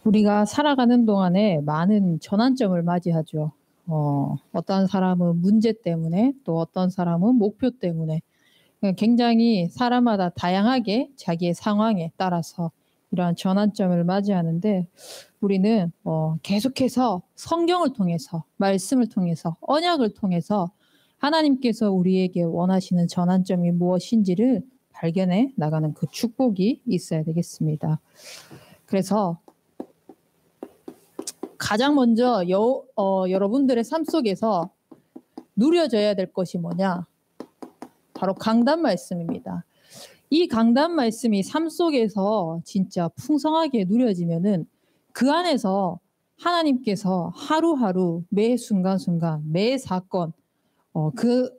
우리가 살아가는 동안에 많은 전환점을 맞이하죠. 어떤 사람은 문제 때문에, 또 어떤 사람은 목표 때문에 굉장히 사람마다 다양하게 자기의 상황에 따라서 이러한 전환점을 맞이하는데 우리는 계속해서 성경을 통해서, 말씀을 통해서, 언약을 통해서 하나님께서 우리에게 원하시는 전환점이 무엇인지를 발견해 나가는 그 축복이 있어야 되겠습니다. 그래서 가장 먼저 여러분들의 삶 속에서 누려져야 될 것이 뭐냐? 바로 강단 말씀입니다. 이 강단 말씀이 삶 속에서 진짜 풍성하게 누려지면은 그 안에서 하나님께서 하루하루 매 순간순간 매 사건 그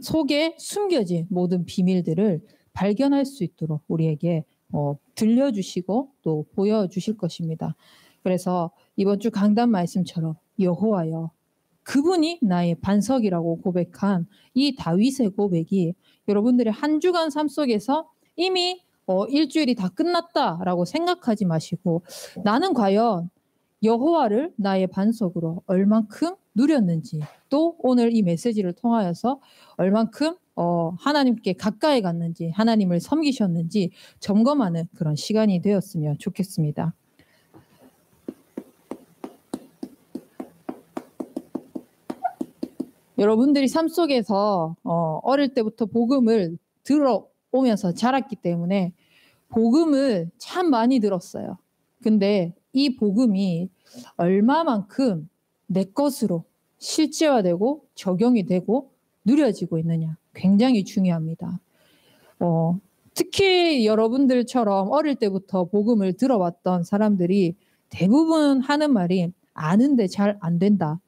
속에 숨겨진 모든 비밀들을 발견할 수 있도록 우리에게 들려주시고 또 보여주실 것입니다. 그래서 이번 주 강단 말씀처럼 여호와여 그분이 나의 반석이라고 고백한 이 다윗의 고백이 여러분들의 한 주간 삶 속에서 이미 일주일이 다 끝났다라고 생각하지 마시고 나는 과연 여호와를 나의 반석으로 얼만큼 누렸는지 또 오늘 이 메시지를 통하여서 얼만큼 하나님께 가까이 갔는지 하나님을 섬기셨는지 점검하는 그런 시간이 되었으면 좋겠습니다. 여러분들이 삶 속에서 어릴 때부터 복음을 들어오면서 자랐기 때문에 복음을 참 많이 들었어요. 근데 이 복음이 얼마만큼 내 것으로 실제화되고 적용이 되고 누려지고 있느냐 굉장히 중요합니다. 특히 여러분들처럼 어릴 때부터 복음을 들어왔던 사람들이 대부분 하는 말이 아는데 잘 안 된다.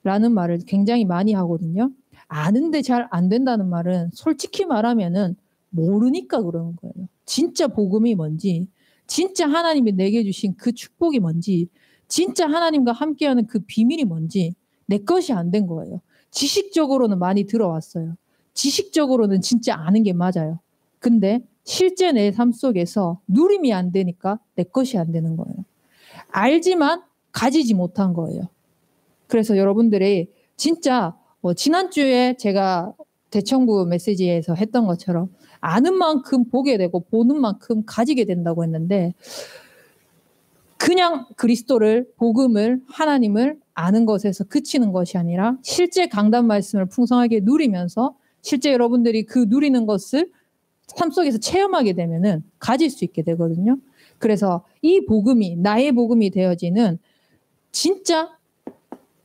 라는 말을 굉장히 많이 하거든요. 아는데 잘 안 된다는 말은 솔직히 말하면은 모르니까 그러는 거예요. 진짜 복음이 뭔지, 진짜 하나님이 내게 주신 그 축복이 뭔지, 진짜 하나님과 함께하는 그 비밀이 뭔지 내 것이 안 된 거예요. 지식적으로는 많이 들어왔어요. 지식적으로는 진짜 아는 게 맞아요. 근데 실제 내 삶 속에서 누림이 안 되니까 내 것이 안 되는 거예요. 알지만 가지지 못한 거예요. 그래서 여러분들이 진짜 지난주에 제가 대청부 메시지에서 했던 것처럼 아는 만큼 보게 되고 보는 만큼 가지게 된다고 했는데 그냥 그리스도를 복음을 하나님을 아는 것에서 그치는 것이 아니라 실제 강단 말씀을 풍성하게 누리면서 실제 여러분들이 그 누리는 것을 삶 속에서 체험하게 되면은 가질 수 있게 되거든요. 그래서 이 복음이 나의 복음이 되어지는 진짜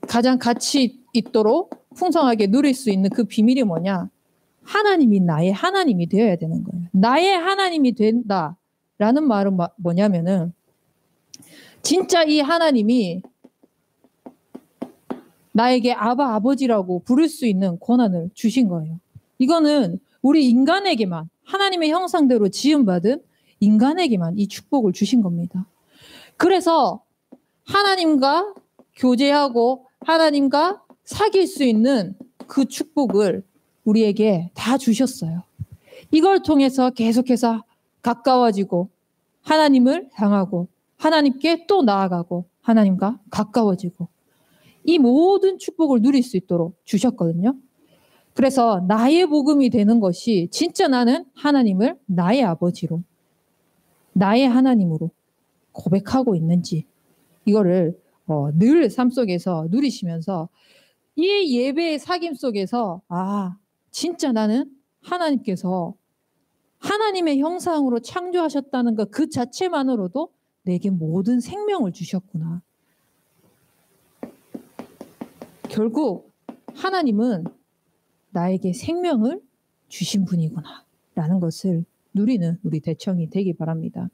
가장 가치 있도록 풍성하게 누릴 수 있는 그 비밀이 뭐냐? 하나님이 나의 하나님이 되어야 되는 거예요. 나의 하나님이 된다라는 말은 뭐냐면은 진짜 이 하나님이 나에게 아바 아버지라고 부를 수 있는 권한을 주신 거예요. 이거는 우리 인간에게만 하나님의 형상대로 지음받은 인간에게만 이 축복을 주신 겁니다. 그래서 하나님과 교제하고 하나님과 사귈 수 있는 그 축복을 우리에게 다 주셨어요. 이걸 통해서 계속해서 가까워지고 하나님을 향하고 하나님께 또 나아가고 하나님과 가까워지고 이 모든 축복을 누릴 수 있도록 주셨거든요. 그래서 나의 복음이 되는 것이 진짜 나는 하나님을 나의 아버지로 나의 하나님으로 고백하고 있는지 이거를 늘 삶 속에서 누리시면서 이 예배의 사귐 속에서 진짜 나는 하나님께서 하나님의 형상으로 창조하셨다는 것 그 자체만으로도 내게 모든 생명을 주셨구나. 결국 하나님은 나에게 생명을 주신 분이구나 라는 것을 누리는 우리 대청이 되기 바랍니다.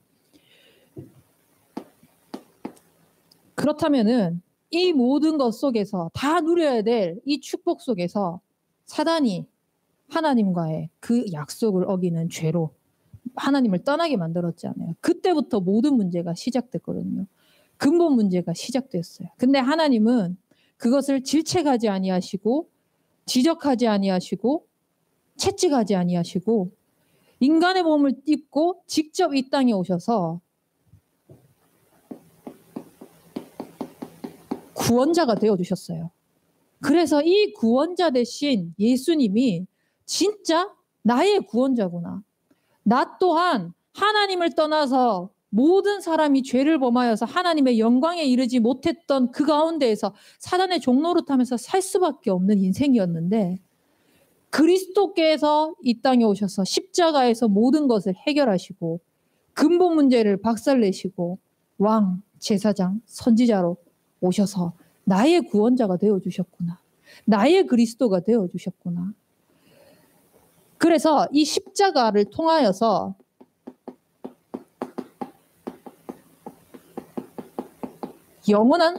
그렇다면은 이 모든 것 속에서 다 누려야 될 이 축복 속에서 사단이 하나님과의 그 약속을 어기는 죄로 하나님을 떠나게 만들었잖아요. 그때부터 모든 문제가 시작됐거든요. 근본 문제가 시작됐어요. 근데 하나님은 그것을 질책하지 아니하시고 지적하지 아니하시고 채찍하지 아니하시고 인간의 몸을 입고 직접 이 땅에 오셔서 구원자가 되어주셨어요. 그래서 이 구원자 대신 예수님이 진짜 나의 구원자구나. 나 또한 하나님을 떠나서 모든 사람이 죄를 범하여서 하나님의 영광에 이르지 못했던 그 가운데에서 사단의 종노릇하면서 살 수밖에 없는 인생이었는데 그리스도께서 이 땅에 오셔서 십자가에서 모든 것을 해결하시고 근본 문제를 박살내시고 왕, 제사장, 선지자로 오셔서 나의 구원자가 되어주셨구나. 나의 그리스도가 되어주셨구나. 그래서 이 십자가를 통하여서 영원한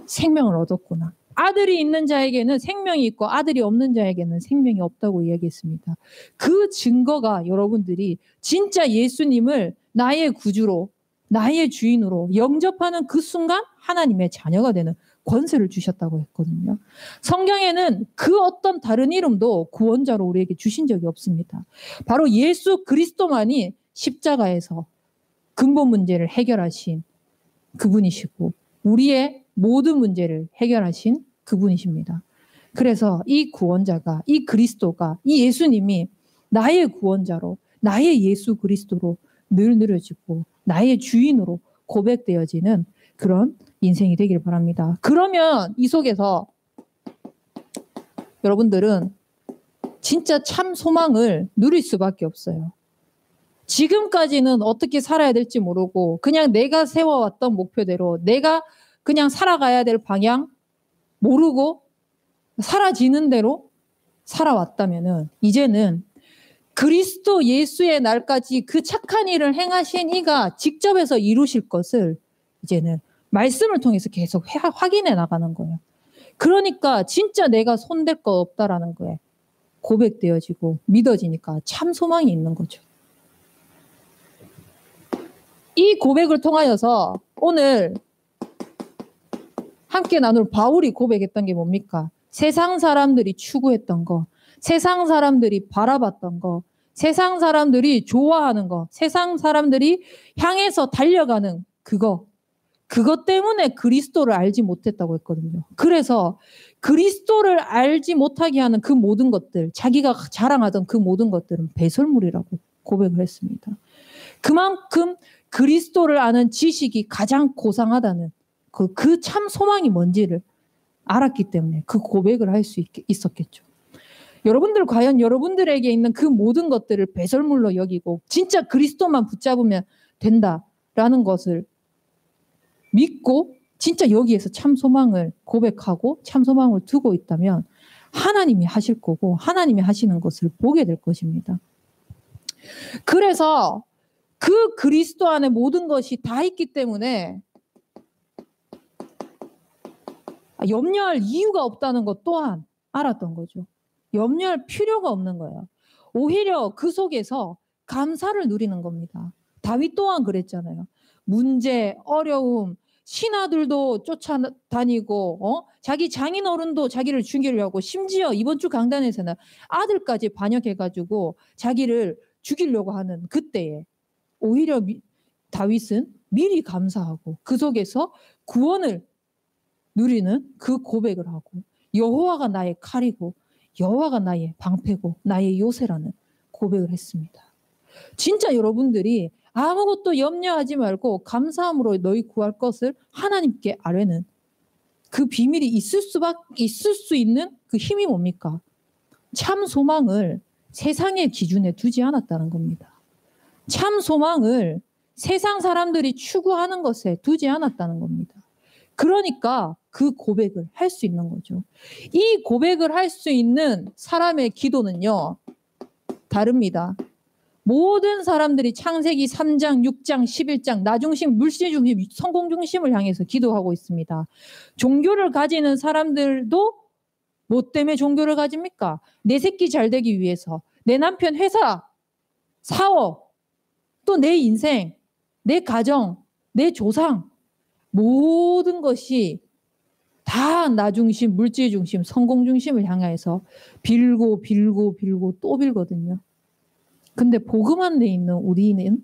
생명을 얻었구나. 아들이 있는 자에게는 생명이 있고 아들이 없는 자에게는 생명이 없다고 이야기했습니다. 그 증거가 여러분들이 진짜 예수님을 나의 구주로, 나의 주인으로 영접하는 그 순간 하나님의 자녀가 되는 권세를 주셨다고 했거든요. 성경에는 그 어떤 다른 이름도 구원자로 우리에게 주신 적이 없습니다. 바로 예수 그리스도만이 십자가에서 근본 문제를 해결하신 그분이시고 우리의 모든 문제를 해결하신 그분이십니다. 그래서 이 구원자가, 이 그리스도가, 이 예수님이 나의 구원자로, 나의 예수 그리스도로 늘 느려지고 나의 주인으로 고백되어지는 그런 인생이 되길 바랍니다. 그러면 이 속에서 여러분들은 진짜 참 소망을 누릴 수밖에 없어요. 지금까지는 어떻게 살아야 될지 모르고 그냥 내가 세워왔던 목표대로 내가 그냥 살아가야 될 방향 모르고 사라지는 대로 살아왔다면은 이제는 그리스도 예수의 날까지 그 착한 일을 행하신 이가 직접 해서 이루실 것을 이제는 말씀을 통해서 계속 확인해 나가는 거예요. 그러니까 진짜 내가 손댈 거 없다라는 거에 고백되어지고 믿어지니까 참 소망이 있는 거죠. 이 고백을 통하여서 오늘 함께 나눌 바울이 고백했던 게 뭡니까? 세상 사람들이 추구했던 거, 세상 사람들이 바라봤던 거, 세상 사람들이 좋아하는 거, 세상 사람들이 향해서 달려가는 그것 때문에 그리스도를 알지 못했다고 했거든요. 그래서 그리스도를 알지 못하게 하는 그 모든 것들, 자기가 자랑하던 그 모든 것들은 배설물이라고 고백을 했습니다. 그만큼 그리스도를 아는 지식이 가장 고상하다는 그 참 소망이 뭔지를 알았기 때문에 그 고백을 할 수 있었겠죠. 여러분들 과연 여러분들에게 있는 그 모든 것들을 배설물로 여기고 진짜 그리스도만 붙잡으면 된다라는 것을 믿고 진짜 여기에서 참 소망을 고백하고 참 소망을 두고 있다면 하나님이 하실 거고 하나님이 하시는 것을 보게 될 것입니다. 그래서 그 그리스도 안에 모든 것이 다 있기 때문에 염려할 이유가 없다는 것 또한 알았던 거죠. 염려할 필요가 없는 거예요. 오히려 그 속에서 감사를 누리는 겁니다. 다윗 또한 그랬잖아요. 문제, 어려움, 신하들도 쫓아다니고 자기 장인어른도 자기를 죽이려고 심지어 이번 주 강단에서는 아들까지 반역해가지고 자기를 죽이려고 하는 그때에 오히려 다윗은 미리 감사하고 그 속에서 구원을 누리는 그 고백을 하고 여호와가 나의 칼이고 여호와가 나의 방패고 나의 요새라는 고백을 했습니다. 진짜 여러분들이 아무것도 염려하지 말고 감사함으로 너희 구할 것을 하나님께 아뢰는 그 비밀이 있을 수 있는 그 힘이 뭡니까? 참 소망을 세상의 기준에 두지 않았다는 겁니다. 참 소망을 세상 사람들이 추구하는 것에 두지 않았다는 겁니다. 그러니까 그 고백을 할 수 있는 거죠. 이 고백을 할 수 있는 사람의 기도는요, 다릅니다. 모든 사람들이 창세기 3장, 6장, 11장, 나 중심, 물질 중심, 성공 중심을 향해서 기도하고 있습니다. 종교를 가지는 사람들도 뭐 때문에 종교를 가집니까? 내 새끼 잘 되기 위해서, 내 남편 회사, 사업, 또 내 인생, 내 가정, 내 조상, 모든 것이 다 나 중심, 물질 중심, 성공 중심을 향해서 빌고 또 빌거든요. 근데 복음 안에 있는 우리는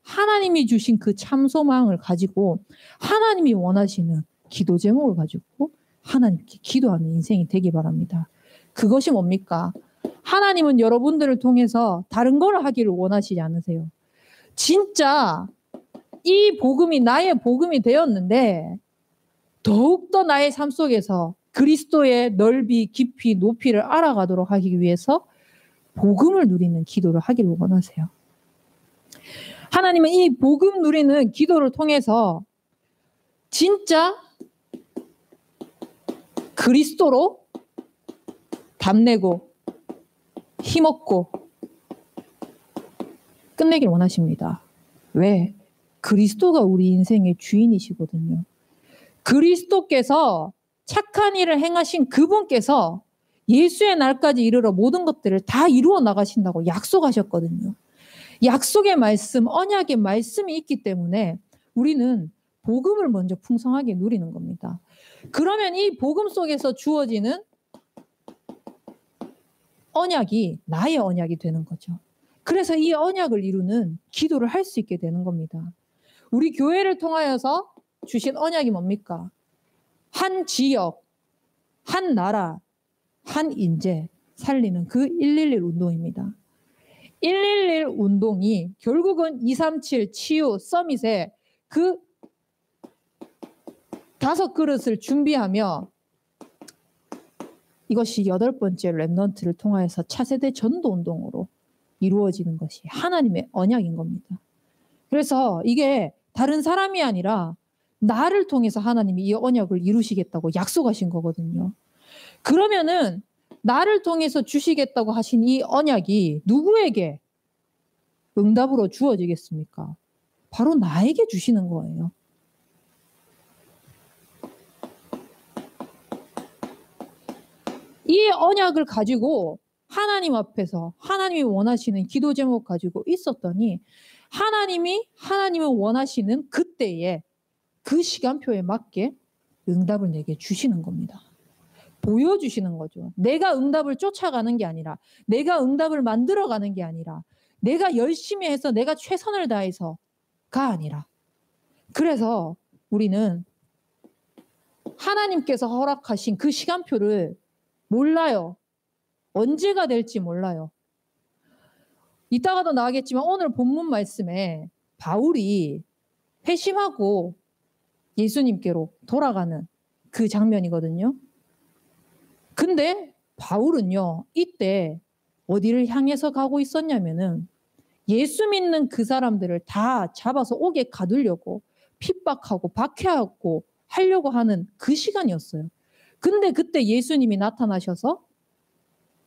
하나님이 주신 그 참 소망을 가지고 하나님이 원하시는 기도 제목을 가지고 하나님께 기도하는 인생이 되기 바랍니다. 그것이 뭡니까? 하나님은 여러분들을 통해서 다른 걸 하기를 원하시지 않으세요. 진짜 이 복음이 나의 복음이 되었는데 더욱더 나의 삶 속에서 그리스도의 넓이, 깊이, 높이를 알아가도록 하기 위해서 복음을 누리는 기도를 하기를 원하세요. 하나님은 이 복음 누리는 기도를 통해서 진짜 그리스도로 답내고 힘없고 끝내길 원하십니다. 왜? 그리스도가 우리 인생의 주인이시거든요. 그리스도께서 착한 일을 행하신 그분께서 예수의 날까지 이르러 모든 것들을 다 이루어 나가신다고 약속하셨거든요. 약속의 말씀, 언약의 말씀이 있기 때문에 우리는 복음을 먼저 풍성하게 누리는 겁니다. 그러면 이 복음 속에서 주어지는 언약이 나의 언약이 되는 거죠. 그래서 이 언약을 이루는 기도를 할 수 있게 되는 겁니다. 우리 교회를 통하여서 주신 언약이 뭡니까? 한 지역, 한 나라, 한 인재 살리는 그 111 운동입니다. 111 운동이 결국은 237 치유 서밋에 그 5그릇을 준비하며 이것이 8번째 렘넌트를 통하여서 차세대 전도 운동으로 이루어지는 것이 하나님의 언약인 겁니다. 그래서 이게 다른 사람이 아니라 나를 통해서 하나님이 이 언약을 이루시겠다고 약속하신 거거든요. 그러면은 나를 통해서 주시겠다고 하신 이 언약이 누구에게 응답으로 주어지겠습니까? 바로 나에게 주시는 거예요. 이 언약을 가지고 하나님 앞에서 하나님이 원하시는 기도 제목 가지고 있었더니 하나님이 원하시는 그때에 그 시간표에 맞게 응답을 내게 주시는 겁니다. 보여주시는 거죠. 내가 응답을 쫓아가는 게 아니라 내가 응답을 만들어가는 게 아니라 내가 열심히 해서 내가 최선을 다해서가 아니라 그래서 우리는 하나님께서 허락하신 그 시간표를 몰라요. 언제가 될지 몰라요. 이따가도 나가겠지만 오늘 본문 말씀에 바울이 회심하고 예수님께로 돌아가는 그 장면이거든요. 근데 바울은요, 이때 어디를 향해서 가고 있었냐면은 예수 믿는 그 사람들을 다 잡아서 옥에 가두려고 핍박하고 박해하고 하려고 하는 그 시간이었어요. 근데 그때 예수님이 나타나셔서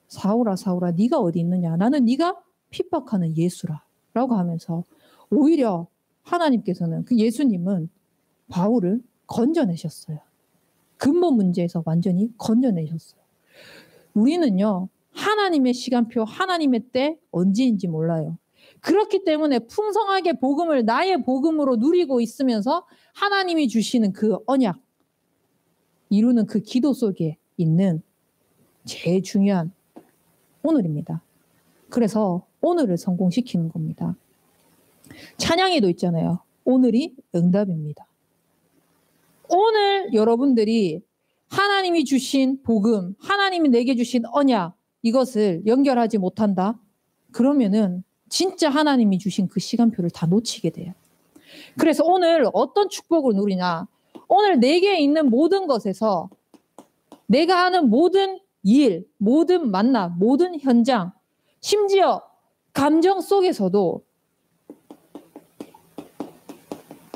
사울아 사울아 네가 어디 있느냐 나는 네가 핍박하는 예수라 라고 하면서 오히려 하나님께서는 그 예수님은 바울을 건져내셨어요. 근본 문제에서 완전히 건져내셨어요. 우리는요 하나님의 시간표 하나님의 때 언제인지 몰라요. 그렇기 때문에 풍성하게 복음을 나의 복음으로 누리고 있으면서 하나님이 주시는 그 언약 이루는 그 기도 속에 있는 제일 중요한 오늘입니다. 그래서 오늘을 성공시키는 겁니다. 찬양에도 있잖아요. 오늘이 응답입니다. 오늘 여러분들이 하나님이 주신 복음, 하나님이 내게 주신 언약 이것을 연결하지 못한다? 그러면은 진짜 하나님이 주신 그 시간표를 다 놓치게 돼요. 그래서 오늘 어떤 축복을 누리냐? 오늘 내게 있는 모든 것에서 내가 하는 모든 일, 모든 만남, 모든 현장, 심지어 감정 속에서도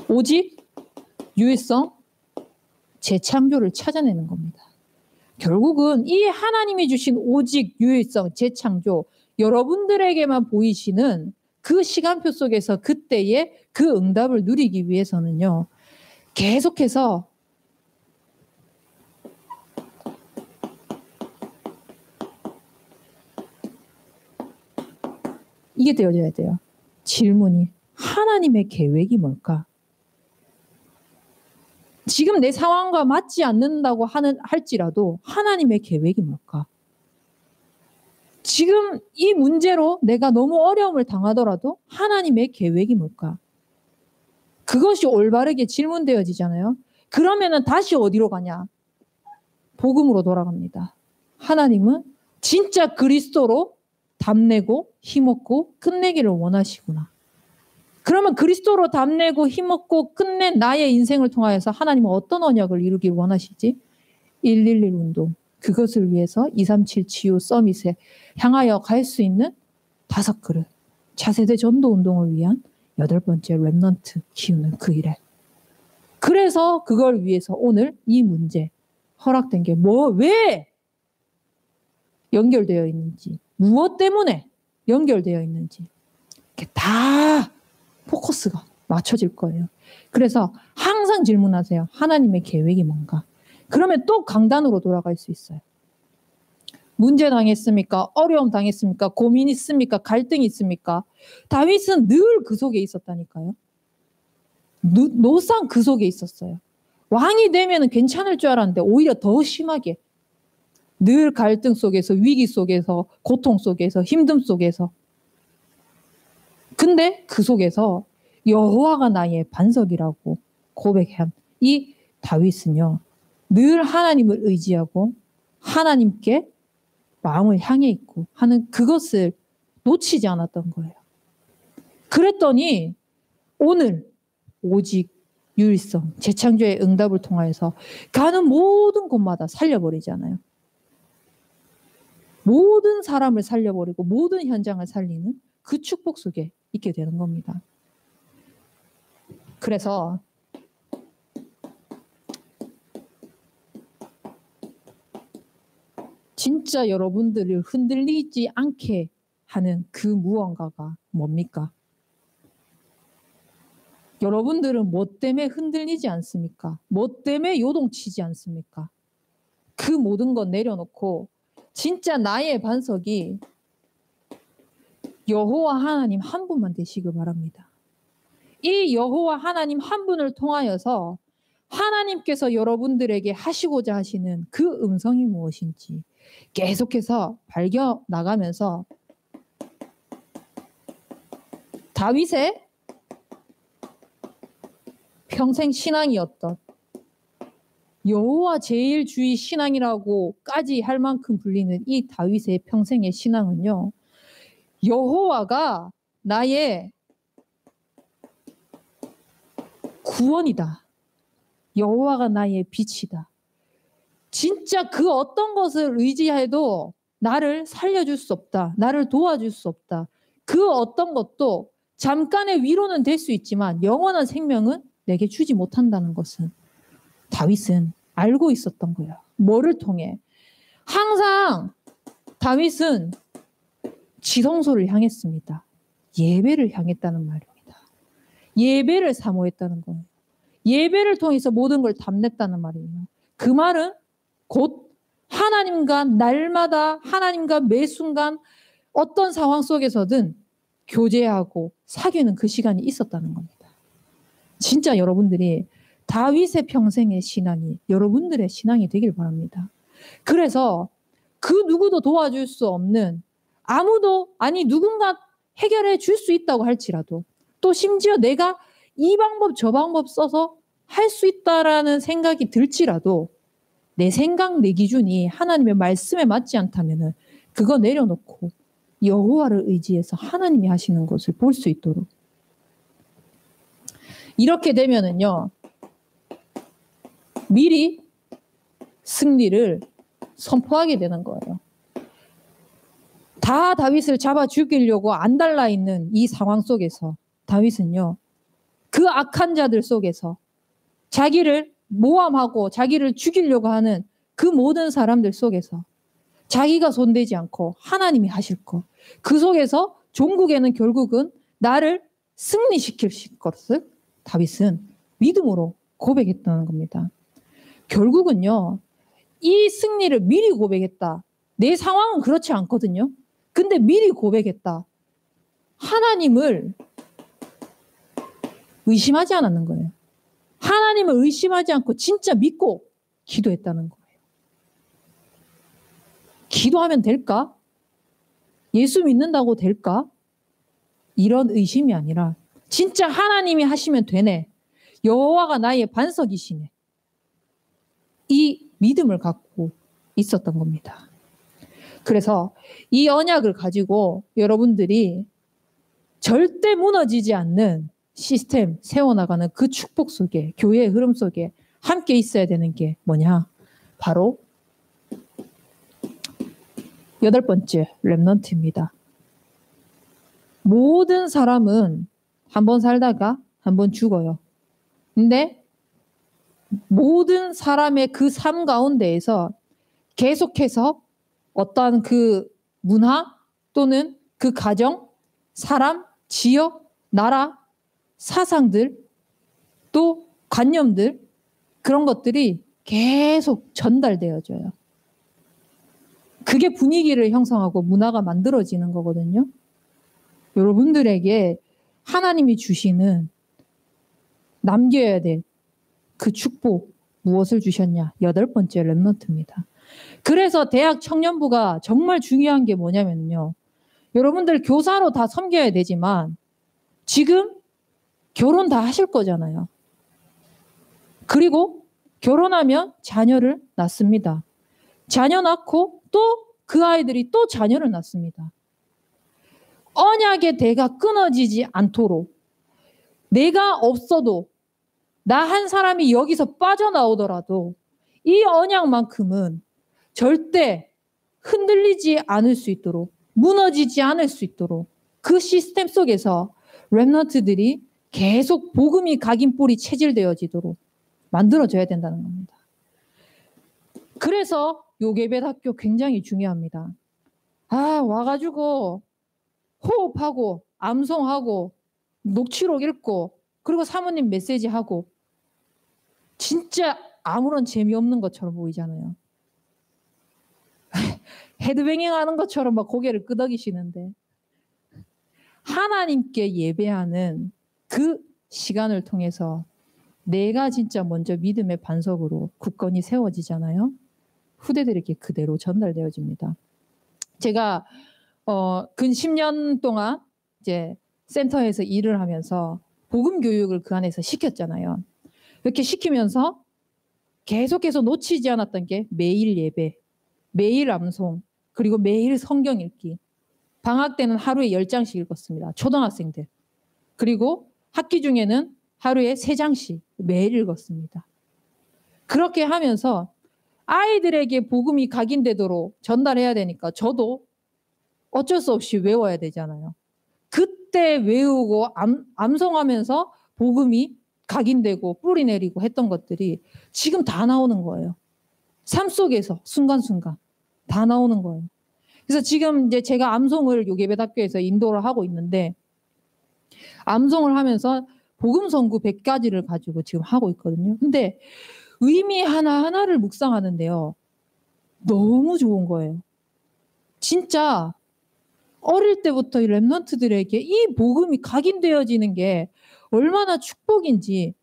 오직 유일성, 재창조를 찾아내는 겁니다. 결국은 이 하나님이 주신 오직 유일성, 재창조, 여러분들에게만 보이시는 그 시간표 속에서 그때의 그 응답을 누리기 위해서는요. 계속해서 이게 되어져야 돼요. 질문이 하나님의 계획이 뭘까? 지금 내 상황과 맞지 않는다고 할지라도 하나님의 계획이 뭘까? 지금 이 문제로 내가 너무 어려움을 당하더라도 하나님의 계획이 뭘까? 그것이 올바르게 질문되어지잖아요. 그러면은 다시 어디로 가냐? 복음으로 돌아갑니다. 하나님은 진짜 그리스도로 답내고 힘없고 끝내기를 원하시구나. 그러면 그리스도로 답내고 힘없고 끝낸 나의 인생을 통하여서 하나님은 어떤 언약을 이루길 원하시지? 111 운동. 그것을 위해서 237 치유 서밋에 향하여 갈 수 있는 5그릇. 차세대 전도 운동을 위한 8번째 렘넌트 키우는 그 일에. 그래서 그걸 위해서 오늘 이 문제 허락된 게 왜 연결되어 있는지, 무엇 때문에 연결되어 있는지 이렇게 다 포커스가 맞춰질 거예요. 그래서 항상 질문하세요. 하나님의 계획이 뭔가? 그러면 또 강단으로 돌아갈 수 있어요. 문제 당했습니까? 어려움 당했습니까? 고민 있습니까? 갈등 있습니까? 다윗은 늘 그 속에 있었다니까요. 노상 그 속에 있었어요. 왕이 되면 괜찮을 줄 알았는데 오히려 더 심하게 늘 갈등 속에서, 위기 속에서, 고통 속에서, 힘듦 속에서. 근데 그 속에서 여호와가 나의 반석이라고 고백한 이 다윗은요, 늘 하나님을 의지하고 하나님께 마음을 향해 있고 하는 그것을 놓치지 않았던 거예요. 그랬더니 오늘 오직 유일성, 재창조의 응답을 통하여서 가는 모든 곳마다 살려버리잖아요. 모든 사람을 살려버리고 모든 현장을 살리는 그 축복 속에 있게 되는 겁니다. 그래서 진짜 여러분들을 흔들리지 않게 하는 그 무언가가 뭡니까? 여러분들은 뭐 때문에 흔들리지 않습니까? 뭐 때문에 요동치지 않습니까? 그 모든 것 내려놓고 진짜 나의 반석이 여호와 하나님 한 분만 되시길 바랍니다. 이 여호와 하나님 한 분을 통하여서 하나님께서 여러분들에게 하시고자 하시는 그 음성이 무엇인지 계속해서 발견 나가면서 다윗의 평생 신앙이었던 여호와 제일주의 신앙이라고까지 할 만큼 불리는 이 다윗의 평생의 신앙은요, 여호와가 나의 구원이다. 여호와가 나의 빛이다. 진짜 그 어떤 것을 의지해도 나를 살려줄 수 없다. 나를 도와줄 수 없다. 그 어떤 것도 잠깐의 위로는 될 수 있지만 영원한 생명은 내게 주지 못한다는 것은 다윗은 알고 있었던 거예요. 뭐를 통해? 항상 다윗은 지성소를 향했습니다. 예배를 향했다는 말입니다. 예배를 사모했다는 거예요. 예배를 통해서 모든 걸 담냈다는 말이에요. 그 말은 곧 하나님과 날마다 하나님과 매 순간 어떤 상황 속에서든 교제하고 사귀는 그 시간이 있었다는 겁니다. 진짜 여러분들이 다윗의 평생의 신앙이 여러분들의 신앙이 되길 바랍니다. 그래서 그 누구도 도와줄 수 없는 아무도 누군가 해결해 줄 수 있다고 할지라도 또 심지어 내가 이 방법 저 방법 써서 할 수 있다라는 생각이 들지라도 내 생각 내 기준이 하나님의 말씀에 맞지 않다면은 그거 내려놓고 여호와를 의지해서 하나님이 하시는 것을 볼 수 있도록 이렇게 되면은요 미리 승리를 선포하게 되는 거예요. 다 다윗을 잡아 죽이려고 안달나 있는 이 상황 속에서 다윗은요 그 악한 자들 속에서 자기를 모함하고 자기를 죽이려고 하는 그 모든 사람들 속에서 자기가 손대지 않고 하나님이 하실 것, 그 속에서 종국에는 결국은 나를 승리시킬 것을 다윗은 믿음으로 고백했다는 겁니다. 결국은요 이 승리를 미리 고백했다. 내 상황은 그렇지 않거든요. 근데 미리 고백했다. 하나님을 의심하지 않았는 거예요. 하나님을 의심하지 않고 진짜 믿고 기도했다는 거예요. 기도하면 될까? 예수 믿는다고 될까? 이런 의심이 아니라 진짜 하나님이 하시면 되네. 여호와가 나의 반석이시네. 이 믿음을 갖고 있었던 겁니다. 그래서 이 언약을 가지고 여러분들이 절대 무너지지 않는 시스템 세워나가는 그 축복 속에, 교회의 흐름 속에 함께 있어야 되는 게 뭐냐? 바로 8번째 렘넌트입니다. 모든 사람은 한 번 살다가 한 번 죽어요. 근데 모든 사람의 그 삶 가운데에서 계속해서 어떠한 그 문화 또는 그 가정, 사람, 지역, 나라, 사상들, 또 관념들, 그런 것들이 계속 전달되어져요. 그게 분위기를 형성하고 문화가 만들어지는 거거든요. 여러분들에게 하나님이 주시는 남겨야 될 그 축복, 무엇을 주셨냐? 8번째 렘넌트입니다. 그래서 대학 청년부가 정말 중요한 게 뭐냐면요. 여러분들 교사로 다 섬겨야 되지만 지금 결혼 다 하실 거잖아요. 그리고 결혼하면 자녀를 낳습니다. 자녀 낳고 또 그 아이들이 또 자녀를 낳습니다. 언약의 대가 끊어지지 않도록 내가 없어도 나 한 사람이 여기서 빠져나오더라도 이 언약만큼은 절대 흔들리지 않을 수 있도록, 무너지지 않을 수 있도록 그 시스템 속에서 렘넌트들이 계속 복음이 각인뿌리 체질되어지도록 만들어져야 된다는 겁니다. 그래서 요괴벳학교 굉장히 중요합니다. 와가지고 호흡하고 암송하고 녹취록 읽고 그리고 사모님 메시지 하고 진짜 아무런 재미없는 것처럼 보이잖아요. 헤드뱅잉 하는 것처럼 막 고개를 끄덕이시는데 하나님께 예배하는 그 시간을 통해서 내가 진짜 먼저 믿음의 반석으로 굳건히 세워지잖아요. 후대들에게 그대로 전달되어집니다. 제가 근 10년 동안 이제 센터에서 일을 하면서 복음 교육을 그 안에서 시켰잖아요. 이렇게 시키면서 계속해서 놓치지 않았던 게 매일 예배, 매일 암송, 그리고 매일 성경 읽기. 방학 때는 하루에 10장씩 읽었습니다. 초등학생들. 그리고 학기 중에는 하루에 3장씩 매일 읽었습니다. 그렇게 하면서 아이들에게 복음이 각인되도록 전달해야 되니까 저도 어쩔 수 없이 외워야 되잖아요. 그때 외우고 암송하면서 복음이 각인되고 뿌리 내리고 했던 것들이 지금 다 나오는 거예요. 삶 속에서 순간순간 다 나오는 거예요. 그래서 지금 이제 제가 암송을 요괴벳학교에서 인도를 하고 있는데 암송을 하면서 복음 선구 100가지를 가지고 지금 하고 있거든요. 근데 의미 하나하나를 묵상하는데요. 너무 좋은 거예요. 진짜 어릴 때부터 이 렘넌트들에게 이 복음이 각인되어지는 게 얼마나 축복인지,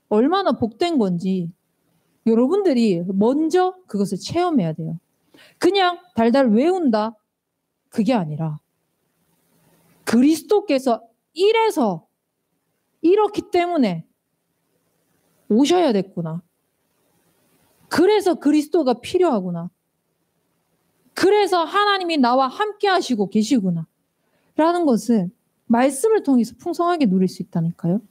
얼마나 복된 건지 여러분들이 먼저 그것을 체험해야 돼요. 그냥 달달 외운다. 그게 아니라 그리스도께서 이래서 이렇기 때문에 오셔야 됐구나. 그래서 그리스도가 필요하구나. 그래서 하나님이 나와 함께 하시고 계시구나. 라는 것을 말씀을 통해서 풍성하게 누릴 수 있다니까요.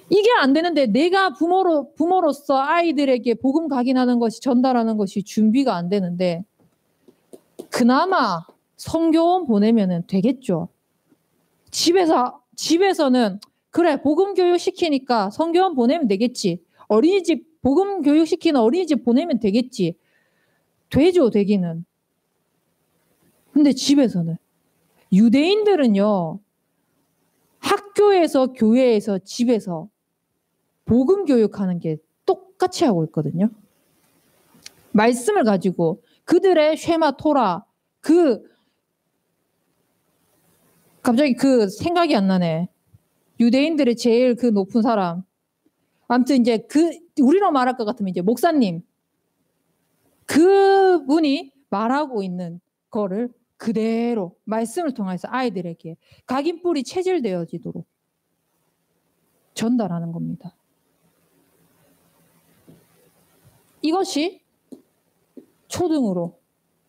이게 안 되는데 내가 부모로서 아이들에게 복음 각인하는 것이 전달하는 것이 준비가 안 되는데 그나마 성교원 보내면 되겠죠. 집에서는 그래 복음 교육 시키니까 성교원 보내면 되겠지. 어린이집 복음 교육 시키는 어린이집 보내면 되겠지. 되죠, 되기는. 근데 집에서는 유대인들은요. 학교에서 교회에서 집에서 복음 교육하는 게 똑같이 하고 있거든요. 말씀을 가지고 그들의 쉐마 토라 갑자기 그 생각이 안 나네. 유대인들의 제일 그 높은 사람. 아무튼 이제 우리로 말할 것 같으면 이제 목사님. 그분이 말하고 있는 거를 그대로 말씀을 통해서 아이들에게 각인뿌리 체질되어지도록 전달하는 겁니다. 이것이 초등으로,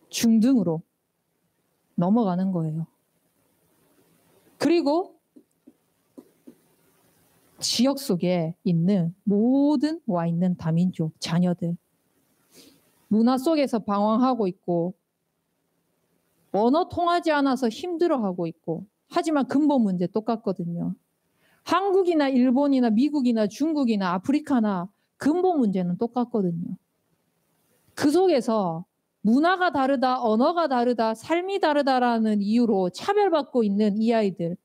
중등으로 넘어가는 거예요. 그리고 지역 속에 있는 모든 와 있는 다민족 자녀들, 문화 속에서 방황하고 있고 언어 통하지 않아서 힘들어하고 있고, 하지만 근본 문제 똑같거든요. 한국이나 일본이나 미국이나 중국이나 아프리카나 근본 문제는 똑같거든요. 그 속에서 문화가 다르다, 언어가 다르다, 삶이 다르다라는 이유로 차별받고 있는 이 아이들,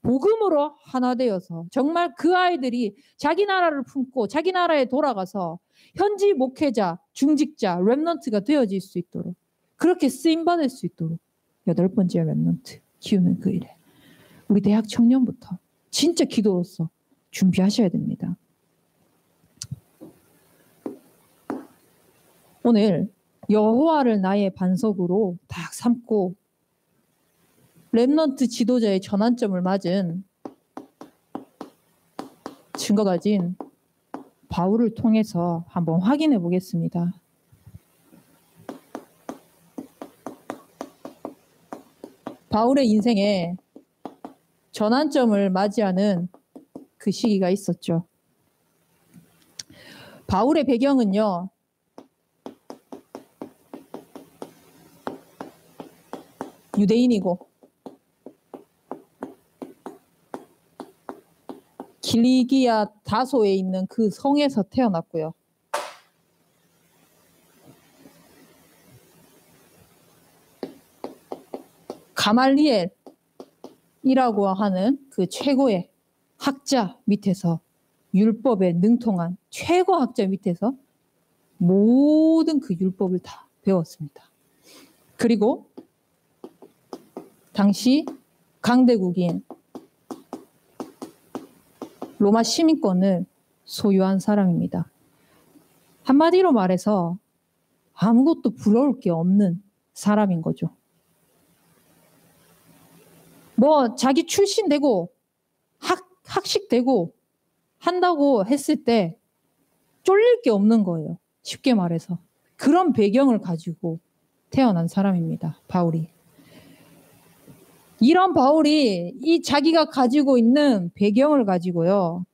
복음으로 하나 되어서 정말 그 아이들이 자기 나라를 품고 자기 나라에 돌아가서 현지 목회자, 중직자, 렘넌트가 되어질 수 있도록, 그렇게 쓰임받을 수 있도록 8번째 렘넌트 키우는 그 일에 우리 대학 청년부터 진짜 기도로서 준비하셔야 됩니다. 오늘 여호와를 나의 반석으로 딱 삼고 렘넌트 지도자의 전환점을 맞은 증거 가진 바울을 통해서 한번 확인해 보겠습니다. 바울의 인생에 전환점을 맞이하는 그 시기가 있었죠. 바울의 배경은요, 유대인이고 길리기아 다소에 있는 그 성에서 태어났고요. 가말리엘이라고 하는 그 최고의 학자 밑에서, 율법에 능통한 최고 학자 밑에서 모든 그 율법을 다 배웠습니다. 그리고 당시 강대국인 로마 시민권을 소유한 사람입니다. 한마디로 말해서 아무것도 부러울 게 없는 사람인 거죠. 뭐 자기 출신되고 학식되고 한다고 했을 때 쫄릴 게 없는 거예요. 쉽게 말해서. 그런 배경을 가지고 태어난 사람입니다. 바울이. 이런 바울이 이 자기가 가지고 있는 배경을 가지고요,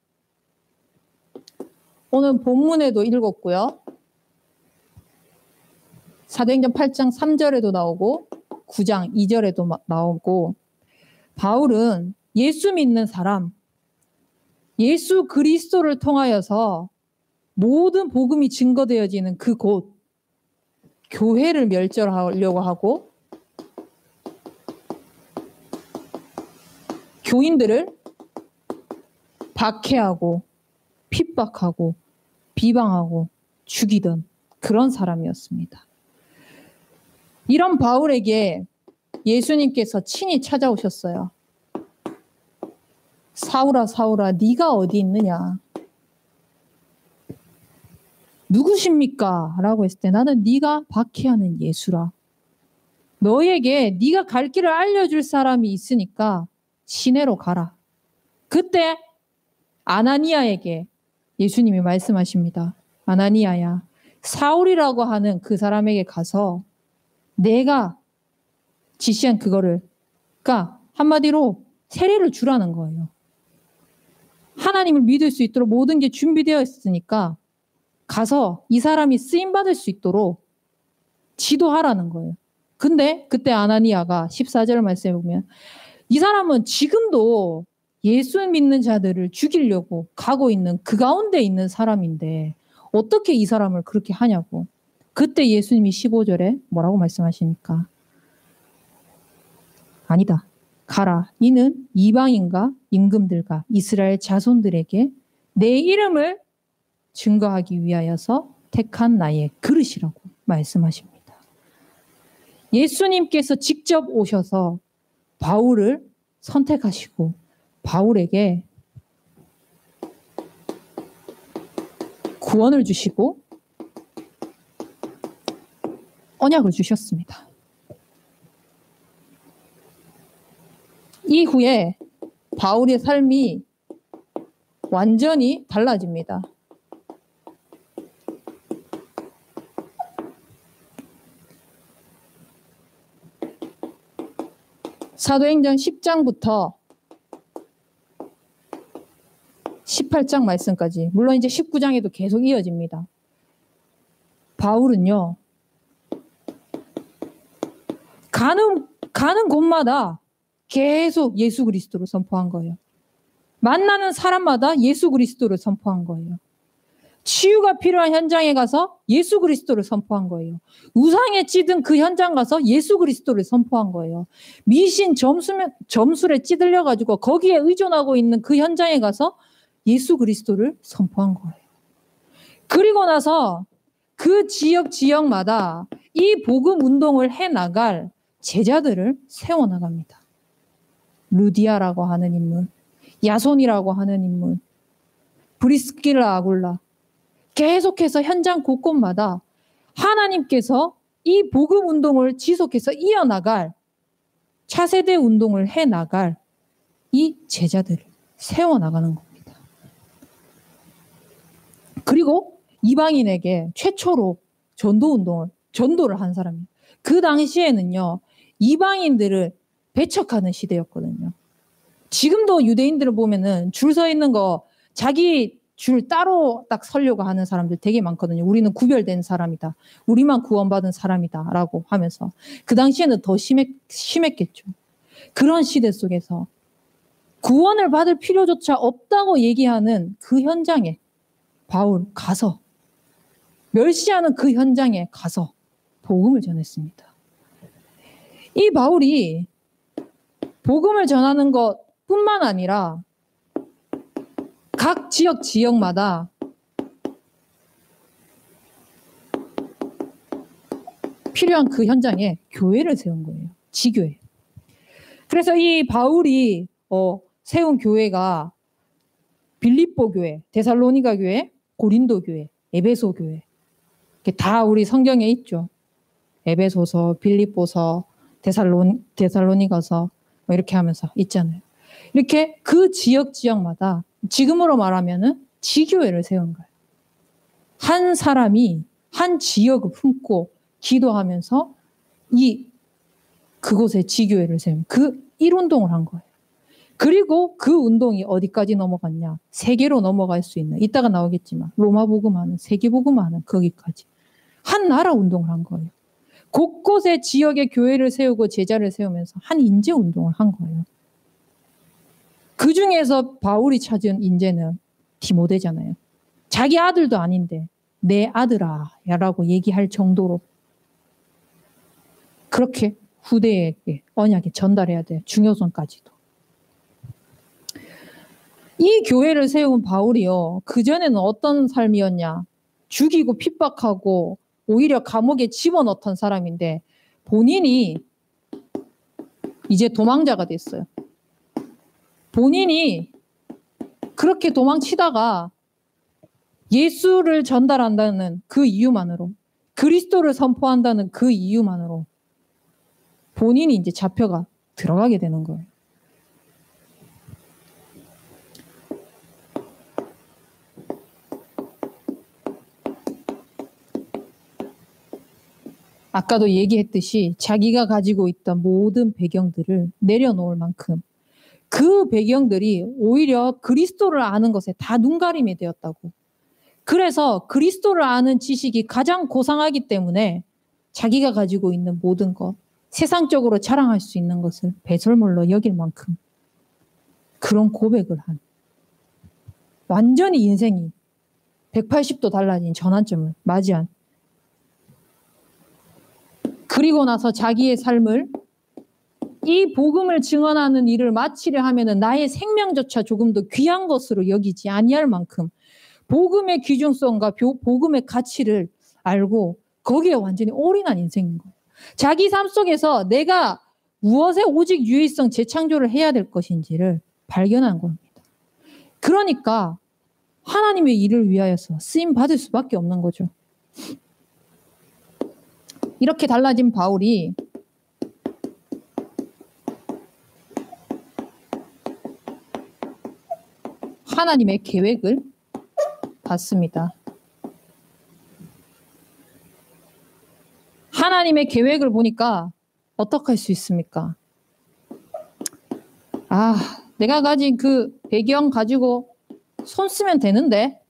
오늘 본문에도 읽었고요, 사도행전 8장 3절에도 나오고 9장 2절에도 나오고, 바울은 예수 믿는 사람, 예수 그리스도를 통하여서 모든 복음이 증거되어지는 그곳 교회를 멸절하려고 하고 교인들을 박해하고 핍박하고 비방하고 죽이던 그런 사람이었습니다. 이런 바울에게 예수님께서 친히 찾아오셨어요. 사울아 사울아 네가 어디 있느냐, 누구십니까? 라고 했을 때, 나는 네가 박해하는 예수라. 너에게 네가 갈 길을 알려줄 사람이 있으니까 시내로 가라. 그때 아나니아에게 예수님이 말씀하십니다. 아나니아야, 사울이라고 하는 그 사람에게 가서 내가 지시한 그거를, 그러니까 한마디로 세례를 주라는 거예요. 하나님을 믿을 수 있도록 모든 게 준비되어 있으니까 가서 이 사람이 쓰임받을 수 있도록 지도하라는 거예요. 근데 그때 아나니아가 14절 말씀에 보면, 이 사람은 지금도 예수 믿는 자들을 죽이려고 가고 있는 그 가운데 있는 사람인데 어떻게 이 사람을 그렇게 하냐고. 그때 예수님이 15절에 뭐라고 말씀하시니까, 아니다, 가라. 이는 이방인과 임금들과 이스라엘 자손들에게 내 이름을 증거하기 위하여서 택한 나의 그릇이라고 말씀하십니다. 예수님께서 직접 오셔서 바울을 선택하시고 바울에게 구원을 주시고 언약을 주셨습니다. 이후에 바울의 삶이 완전히 달라집니다. 사도행전 10장부터 18장 말씀까지, 물론 이제 19장에도 계속 이어집니다. 바울은요, 가는 곳마다 계속 예수 그리스도를 선포한 거예요. 만나는 사람마다 예수 그리스도를 선포한 거예요. 치유가 필요한 현장에 가서 예수 그리스도를 선포한 거예요. 우상에 찌든 그 현장 가서 예수 그리스도를 선포한 거예요. 미신 점술에 찌들려가지고 거기에 의존하고 있는 그 현장에 가서 예수 그리스도를 선포한 거예요. 그리고 나서 그 지역마다 이 복음 운동을 해나갈 제자들을 세워나갑니다. 루디아라고 하는 인물, 야손이라고 하는 인물, 브리스길라 아굴라, 계속해서 현장 곳곳마다 하나님께서 이 복음 운동을 지속해서 이어나갈, 차세대 운동을 해나갈 이 제자들을 세워나가는 겁니다. 그리고 이방인에게 최초로 전도를 한 사람입니다. 그 당시에는요, 이방인들을 배척하는 시대였거든요. 지금도 유대인들을 보면은 줄 서 있는 거 자기 줄 따로 딱 서려고 하는 사람들 되게 많거든요. 우리는 구별된 사람이다. 우리만 구원받은 사람이다. 라고 하면서. 그 당시에는 더 심했겠죠. 그런 시대 속에서 구원을 받을 필요조차 없다고 얘기하는 그 현장에 바울 가서, 멸시하는 그 현장에 가서 복음을 전했습니다. 이 바울이 복음을 전하는 것뿐만 아니라 각 지역마다 필요한 그 현장에 교회를 세운 거예요. 지교회. 그래서 이 바울이 세운 교회가 빌립보 교회, 데살로니가 교회, 고린도 교회, 에베소 교회. 다 우리 성경에 있죠. 에베소서, 빌립보서, 데살로니가서 이렇게 하면서 있잖아요. 이렇게 그 지역마다 지금으로 말하면은 지교회를 세운 거예요. 한 사람이 한 지역을 품고 기도하면서 그곳에 지교회를 세운 그 일운동을 한 거예요. 그리고 그 운동이 어디까지 넘어갔냐? 세계로 넘어갈 수 있는, 이따가 나오겠지만 로마복음하는, 세계복음하는 거기까지 한 나라 운동을 한 거예요. 곳곳에 지역에 교회를 세우고 제자를 세우면서 한 인재 운동을 한 거예요. 그 중에서 바울이 찾은 인재는 디모데잖아요. 자기 아들도 아닌데 내 아들아 라고 얘기할 정도로 그렇게 후대에게 언약에 전달해야 돼. 중요성까지도. 이 교회를 세운 바울이요, 그전에는 어떤 삶이었냐? 죽이고 핍박하고 오히려 감옥에 집어넣던 사람인데 본인이 이제 도망자가 됐어요. 본인이 그렇게 도망치다가 예수를 전달한다는 그 이유만으로, 그리스도를 선포한다는 그 이유만으로 본인이 이제 잡혀가 들어가게 되는 거예요. 아까도 얘기했듯이 자기가 가지고 있던 모든 배경들을 내려놓을 만큼 그 배경들이 오히려 그리스도를 아는 것에 다 눈가림이 되었다고. 그래서 그리스도를 아는 지식이 가장 고상하기 때문에 자기가 가지고 있는 모든 것, 세상적으로 자랑할 수 있는 것을 배설물로 여길 만큼 그런 고백을 한, 완전히 인생이 180도 달라진 전환점을 맞이한, 그리고 나서 자기의 삶을 이 복음을 증언하는 일을 마치려 하면은 나의 생명조차 조금 더 귀한 것으로 여기지 아니할 만큼 복음의 귀중성과 복음의 가치를 알고 거기에 완전히 올인한 인생인 거예요. 자기 삶 속에서 내가 무엇에 오직 유일성 재창조를 해야 될 것인지를 발견한 겁니다. 그러니까 하나님의 일을 위하여서 쓰임 받을 수밖에 없는 거죠. 이렇게 달라진 바울이 하나님의 계획을 받습니다. 하나님의 계획을 보니까 어떻게 할 수 있습니까? 내가 가진 그 배경 가지고 손 쓰면 되는데,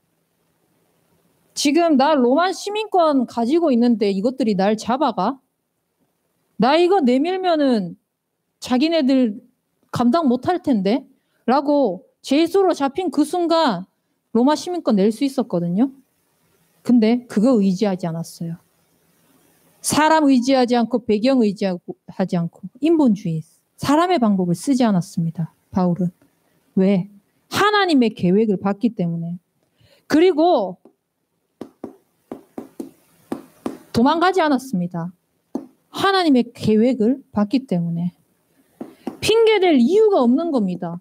지금 나 로마 시민권 가지고 있는데 이것들이 날 잡아가? 나 이거 내밀면은 자기네들 감당 못할 텐데? 라고 죄수로 잡힌 그 순간 로마 시민권 낼 수 있었거든요. 근데 그거 의지하지 않았어요. 사람 의지하지 않고 배경 의지하지 않고 인본주의, 사람의 방법을 쓰지 않았습니다. 바울은. 왜? 하나님의 계획을 봤기 때문에. 그리고 도망가지 않았습니다. 하나님의 계획을 봤기 때문에. 핑계댈 이유가 없는 겁니다.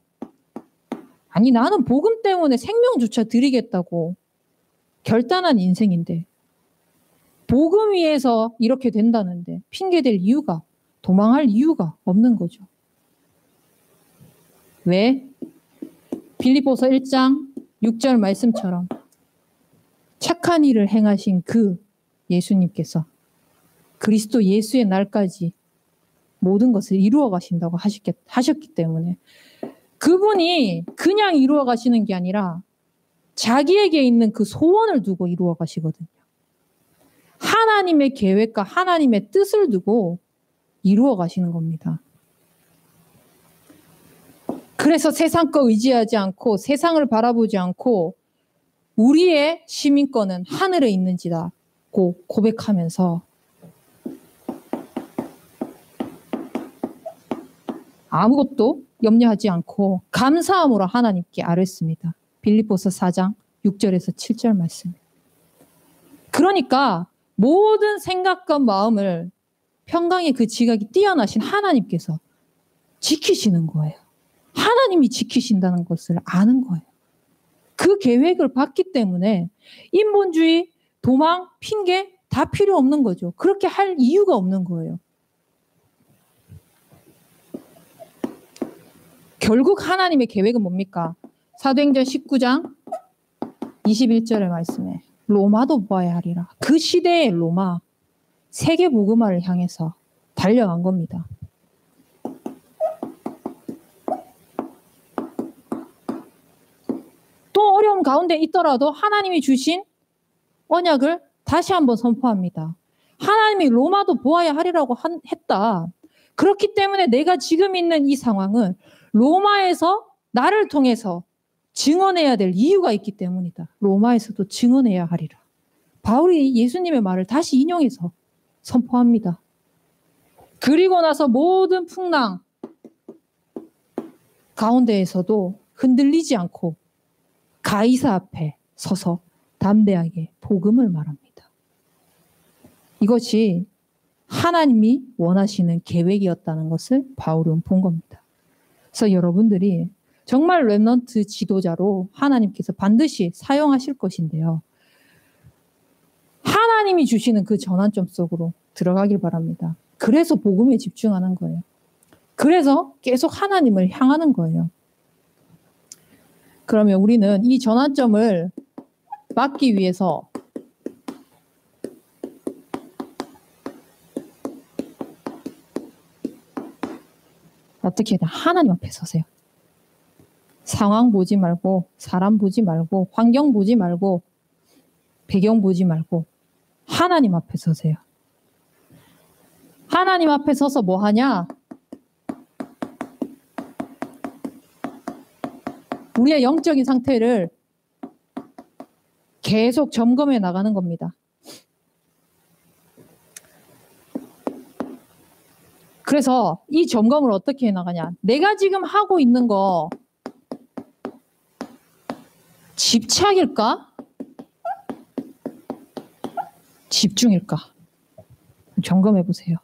아니, 나는 복음 때문에 생명조차 드리겠다고 결단한 인생인데, 복음 위에서 이렇게 된다는데 핑계댈 이유가, 도망할 이유가 없는 거죠. 왜? 빌립보서 1장 6절 말씀처럼 착한 일을 행하신 그 예수님께서 그리스도 예수의 날까지 모든 것을 이루어 가신다고 하셨기 때문에, 그분이 그냥 이루어 가시는 게 아니라 자기에게 있는 그 소원을 두고 이루어 가시거든요. 하나님의 계획과 하나님의 뜻을 두고 이루어 가시는 겁니다. 그래서 세상 거 의지하지 않고 세상을 바라보지 않고 우리의 시민권은 하늘에 있는지라고 고백하면서 아무것도 염려하지 않고 감사함으로 하나님께 아뢰습니다. 빌립보서 4장 6절에서 7절 말씀. 그러니까 모든 생각과 마음을 평강의 그 지각이 뛰어나신 하나님께서 지키시는 거예요. 하나님이 지키신다는 것을 아는 거예요. 그 계획을 봤기 때문에 인본주의, 도망, 핑계 다 필요 없는 거죠. 그렇게 할 이유가 없는 거예요. 결국 하나님의 계획은 뭡니까? 사도행전 19장 21절의 말씀에 로마도 보아야 하리라. 그 시대의 로마, 세계 복음화를 향해서 달려간 겁니다. 또 어려움 가운데 있더라도 하나님이 주신 언약을 다시 한번 선포합니다. 하나님이 로마도 보아야 하리라고 했다. 그렇기 때문에 내가 지금 있는 이 상황은 로마에서 나를 통해서 증언해야 될 이유가 있기 때문이다. 로마에서도 증언해야 하리라. 바울이 예수님의 말을 다시 인용해서 선포합니다. 그리고 나서 모든 풍랑 가운데에서도 흔들리지 않고 가이사 앞에 서서 담대하게 복음을 말합니다. 이것이 하나님이 원하시는 계획이었다는 것을 바울은 본 겁니다. 그래서 여러분들이 정말 렘넌트 지도자로 하나님께서 반드시 사용하실 것인데요. 하나님이 주시는 그 전환점 속으로 들어가길 바랍니다. 그래서 복음에 집중하는 거예요. 그래서 계속 하나님을 향하는 거예요. 그러면 우리는 이 전환점을 막기 위해서 어떻게 해야 돼? 하나님 앞에 서세요. 상황 보지 말고, 사람 보지 말고, 환경 보지 말고, 배경 보지 말고 하나님 앞에 서세요. 하나님 앞에 서서 뭐 하냐? 우리의 영적인 상태를 계속 점검해 나가는 겁니다. 그래서 이 점검을 어떻게 해 나가냐? 내가 지금 하고 있는 거 집착일까? 집중일까? 점검해 보세요.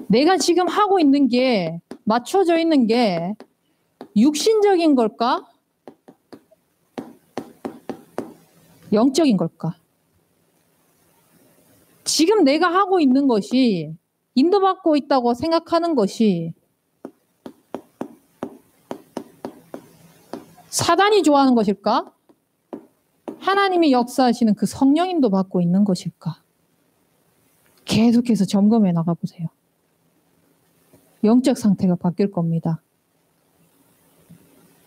내가 지금 하고 있는 게, 맞춰져 있는 게 육신적인 걸까? 영적인 걸까? 지금 내가 하고 있는 것이, 인도받고 있다고 생각하는 것이 사단이 좋아하는 것일까? 하나님이 역사하시는 그 성령인도 받고 있는 것일까? 계속해서 점검해 나가보세요. 영적 상태가 바뀔 겁니다.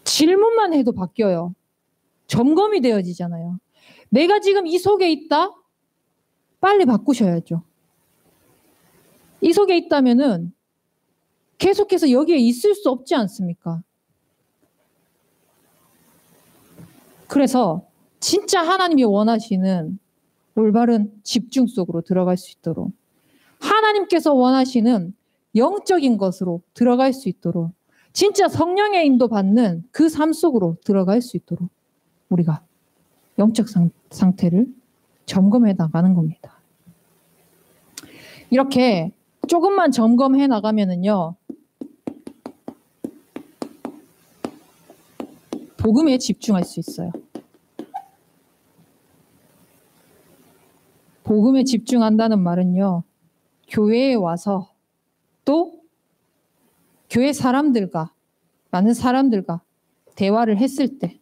질문만 해도 바뀌어요. 점검이 되어지잖아요. 내가 지금 이 속에 있다? 빨리 바꾸셔야죠. 이 속에 있다면은 계속해서 여기에 있을 수 없지 않습니까? 그래서 진짜 하나님이 원하시는 올바른 집중 속으로 들어갈 수 있도록, 하나님께서 원하시는 영적인 것으로 들어갈 수 있도록, 진짜 성령의 인도 받는 그 삶 속으로 들어갈 수 있도록 우리가 영적 상태를 점검해 나가는 겁니다. 이렇게 조금만 점검해 나가면은요, 복음에 집중할 수 있어요. 복음에 집중한다는 말은요, 교회에 와서 또 교회 사람들과, 많은 사람들과 대화를 했을 때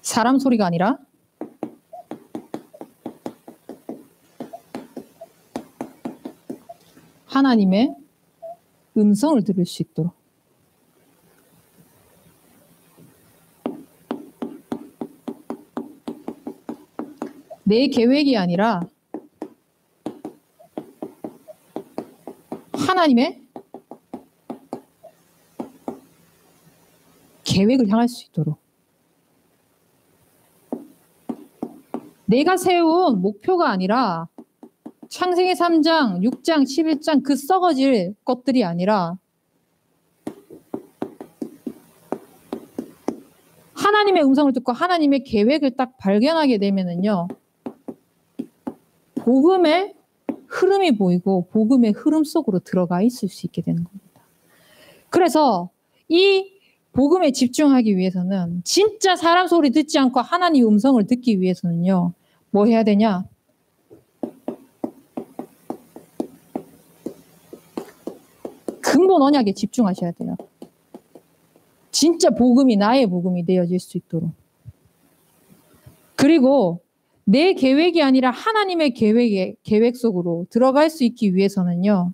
사람 소리가 아니라 하나님의 음성을 들을 수 있도록, 내 계획이 아니라 하나님의 계획을 향할 수 있도록, 내가 세운 목표가 아니라 창세기 3장, 6장, 11장 그 썩어질 것들이 아니라 하나님의 음성을 듣고 하나님의 계획을 딱 발견하게 되면은요, 복음의 흐름이 보이고 복음의 흐름 속으로 들어가 있을 수 있게 되는 겁니다. 그래서 이 복음에 집중하기 위해서는, 진짜 사람 소리 듣지 않고 하나님의 음성을 듣기 위해서는요, 뭐 해야 되냐? 근본 언약에 집중하셔야 돼요. 진짜 복음이 나의 복음이 되어질 수 있도록. 그리고 내 계획이 아니라 하나님의 계획 속으로 들어갈 수 있기 위해서는요,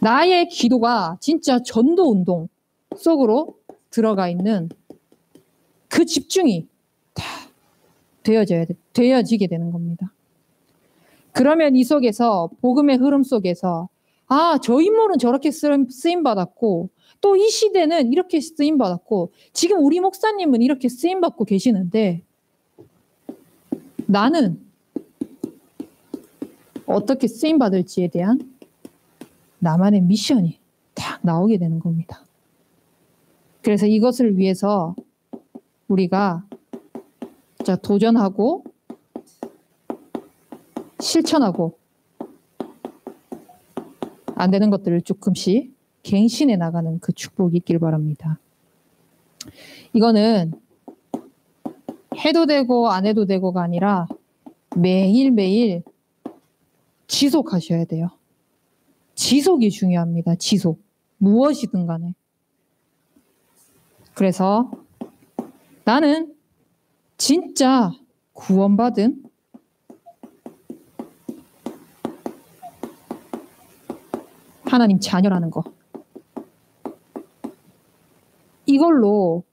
나의 기도가 진짜 전도 운동 속으로 들어가 있는 그 집중이 다 되어지게 되는 겁니다. 그러면 이 속에서, 복음의 흐름 속에서, 아, 저 인물은 저렇게 쓰임받았고, 또 이 시대는 이렇게 쓰임받았고, 지금 우리 목사님은 이렇게 쓰임받고 계시는데, 나는 어떻게 쓰임받을지에 대한 나만의 미션이 딱 나오게 되는 겁니다. 그래서 이것을 위해서 우리가 도전하고 실천하고 안 되는 것들을 조금씩 갱신해 나가는 그 축복이 있길 바랍니다. 이거는 해도 되고 안 해도 되고가 아니라 매일매일 지속하셔야 돼요. 지속이 중요합니다. 지속. 무엇이든 간에. 그래서 나는 진짜 구원받은 하나님 자녀라는 거. 이걸로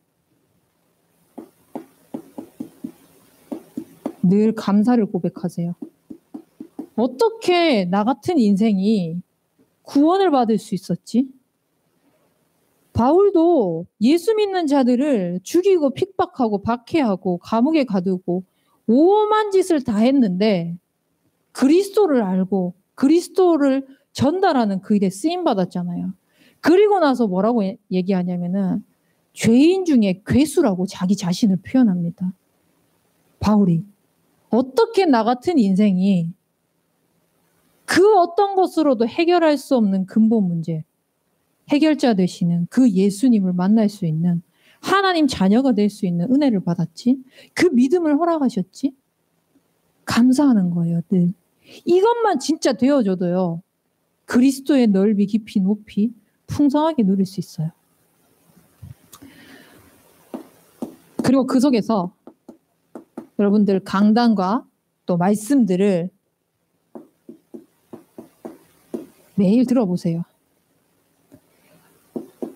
늘 감사를 고백하세요. 어떻게 나 같은 인생이 구원을 받을 수 있었지? 바울도 예수 믿는 자들을 죽이고 핍박하고 박해하고 감옥에 가두고 오만한 짓을 다 했는데 그리스도를 알고 그리스도를 전달하는 그 일에 쓰임받았잖아요. 그리고 나서 뭐라고 얘기하냐면은 죄인 중에 괴수라고 자기 자신을 표현합니다. 바울이. 어떻게 나 같은 인생이 그 어떤 것으로도 해결할 수 없는 근본 문제, 해결자 되시는 그 예수님을 만날 수 있는, 하나님 자녀가 될 수 있는 은혜를 받았지? 그 믿음을 허락하셨지? 감사하는 거예요, 늘. 이것만 진짜 되어줘도요. 그리스도의 넓이, 깊이, 높이 풍성하게 누릴 수 있어요. 그리고 그 속에서 여러분들 강단과 또 말씀들을 매일 들어보세요.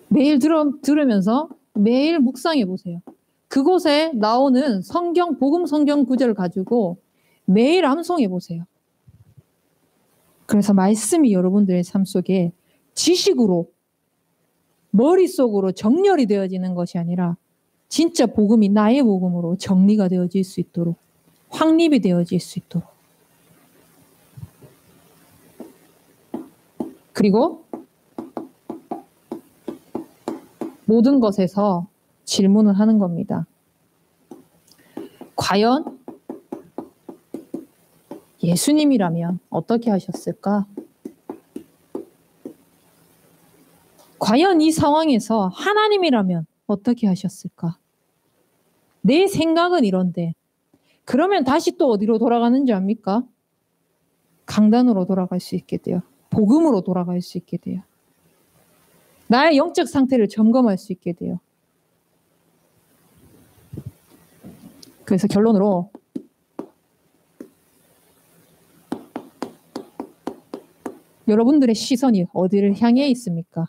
매일 들으면서 매일 묵상해 보세요. 그곳에 나오는 성경, 복음 성경 구절을 가지고 매일 암송해 보세요. 그래서 말씀이 여러분들의 삶 속에 지식으로, 머릿속으로 정렬이 되어지는 것이 아니라 진짜 복음이 나의 복음으로 정리가 되어질 수 있도록, 확립이 되어질 수 있도록. 그리고 모든 것에서 질문을 하는 겁니다. 과연 예수님이라면 어떻게 하셨을까? 과연 이 상황에서 하나님이라면 어떻게 하셨을까? 내 생각은 이런데 그러면 다시 또 어디로 돌아가는지 압니까? 강단으로 돌아갈 수 있게 돼요. 복음으로 돌아갈 수 있게 돼요. 나의 영적 상태를 점검할 수 있게 돼요. 그래서 결론으로 여러분들의 시선이 어디를 향해 있습니까?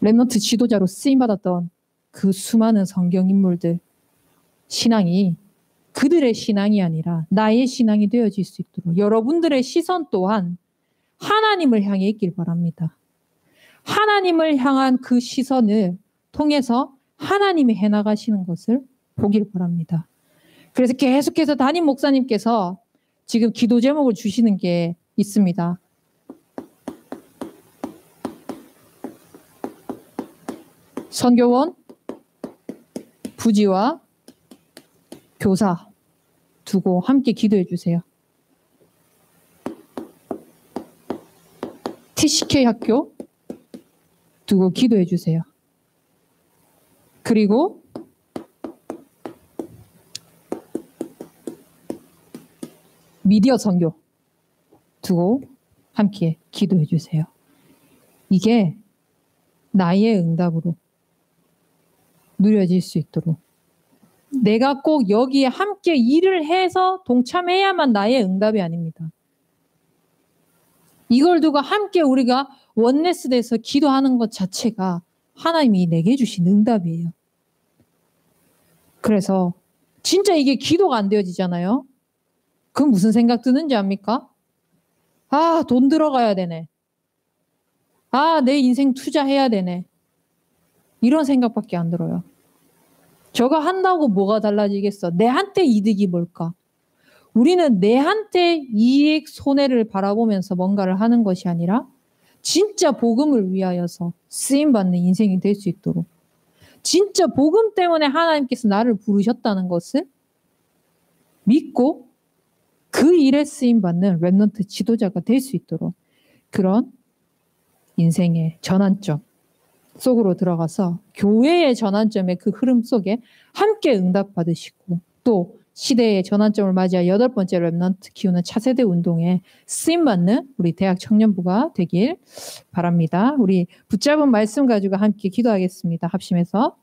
렘넌트 지도자로 쓰임받았던 그 수많은 성경 인물들, 신앙이 그들의 신앙이 아니라 나의 신앙이 되어질 수 있도록 여러분들의 시선 또한 하나님을 향해 있길 바랍니다. 하나님을 향한 그 시선을 통해서 하나님이 해나가시는 것을 보길 바랍니다. 그래서 계속해서 담임 목사님께서 지금 기도 제목을 주시는 게 있습니다. 선교원, 부지와 교사 두고 함께 기도해 주세요. TCK 학교 두고 기도해 주세요. 그리고 미디어 선교 두고 함께 기도해 주세요. 이게 나의 응답으로 누려질 수 있도록 내가 꼭 여기에 함께 일을 해서 동참해야만 나의 응답이 아닙니다. 이걸 두고 함께 우리가 원네스 돼서 기도하는 것 자체가 하나님이 내게 주신 응답이에요. 그래서 진짜 이게 기도가 안 되어지잖아요. 그럼 무슨 생각 드는지 압니까? 아, 돈 들어가야 되네. 아, 내 인생 투자해야 되네. 이런 생각밖에 안 들어요. 저거 한다고 뭐가 달라지겠어? 내한테 이득이 뭘까? 우리는 내한테 이익, 손해를 바라보면서 뭔가를 하는 것이 아니라 진짜 복음을 위하여서 쓰임받는 인생이 될 수 있도록 진짜 복음 때문에 하나님께서 나를 부르셨다는 것을 믿고 그 일에 쓰임받는 렘넌트 지도자가 될 수 있도록 그런 인생의 전환점 속으로 들어가서 교회의 전환점의 그 흐름 속에 함께 응답받으시고 또 시대의 전환점을 맞이한 8번째 렘넌트 키우는 차세대 운동에 쓰임받는 우리 대학 청년부가 되길 바랍니다. 우리 붙잡은 말씀 가지고 함께 기도하겠습니다. 합심해서.